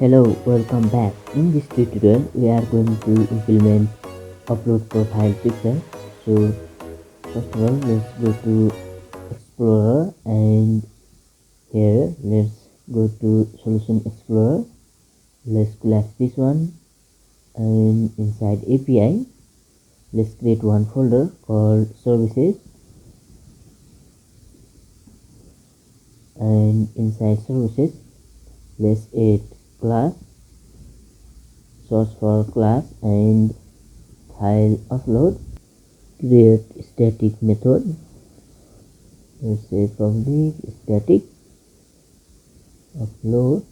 Hello, welcome back. In this tutorial, we are going to implement upload profile picture. So first of all, let's go to Explorer, and here let's go to Solution Explorer. Let's collapse this one, and inside API, let's create one folder called Services, and inside Services, let's add class, source for class, and file upload. Create static method. Let's say public static upload,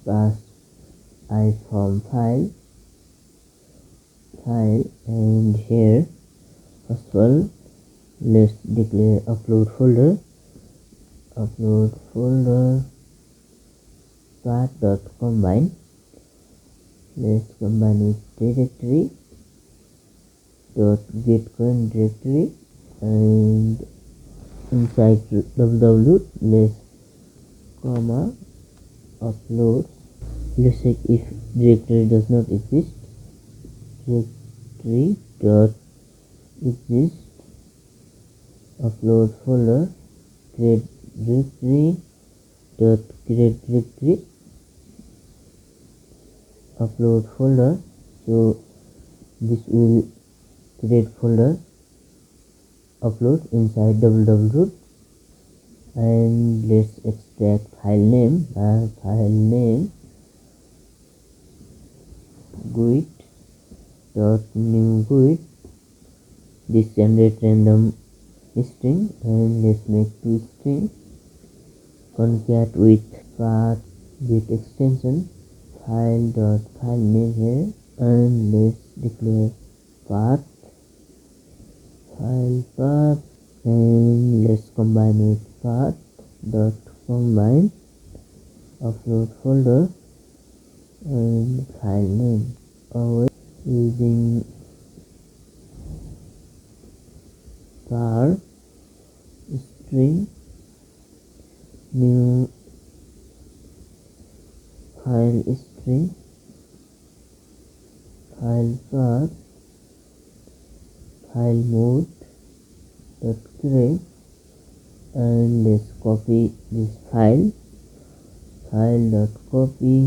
pass iformfile file, and here first of all let's declare upload folder part.combine. Let's combine with directory .get current directory, and inside www let's comma upload. Let's check if directory does not exist. Directory dot exist upload folder create directory dot create directory upload folder. So this will create folder upload inside www, and let's extract file name. File name guide dot new guide. This generate random string, and let's make two string. Concat with path with extension file dot file name here, and let's declare path file path, and let's combine with path dot combine upload folder and file name. Always using var string new file string file path file mode dot create, and let's copy this file dot copy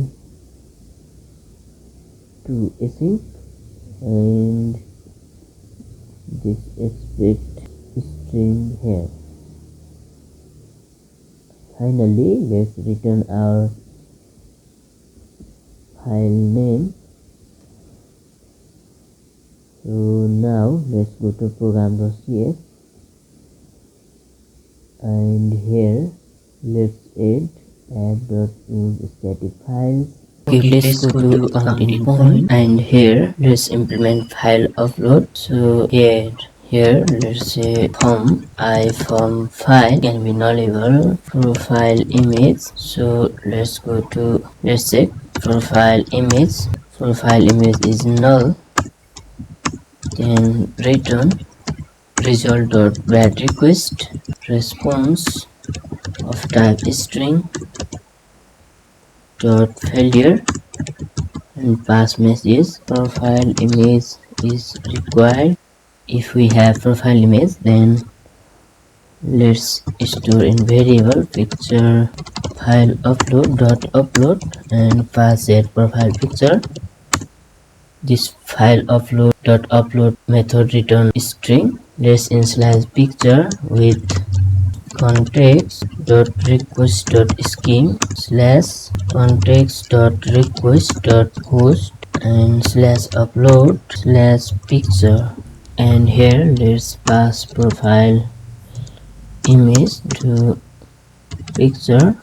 to async, and this expect string here. Finally, let's return our file name. So now let's go to program.cs, and here let's add.use static files. Okay, let's go to account endpoint, and here let's implement file upload. So here let's say iformfile can be nullable profile image. So let's check profile image is null, then return result.bad request response of type string dot failure, and pass message profile image is required. If we have profile image, then let's store in variable picture file upload and pass that profile picture. This file upload method return string. Let's initialize picture with context.request.scheme slash context.request.host and slash upload slash picture, and here let's pass profile image to picture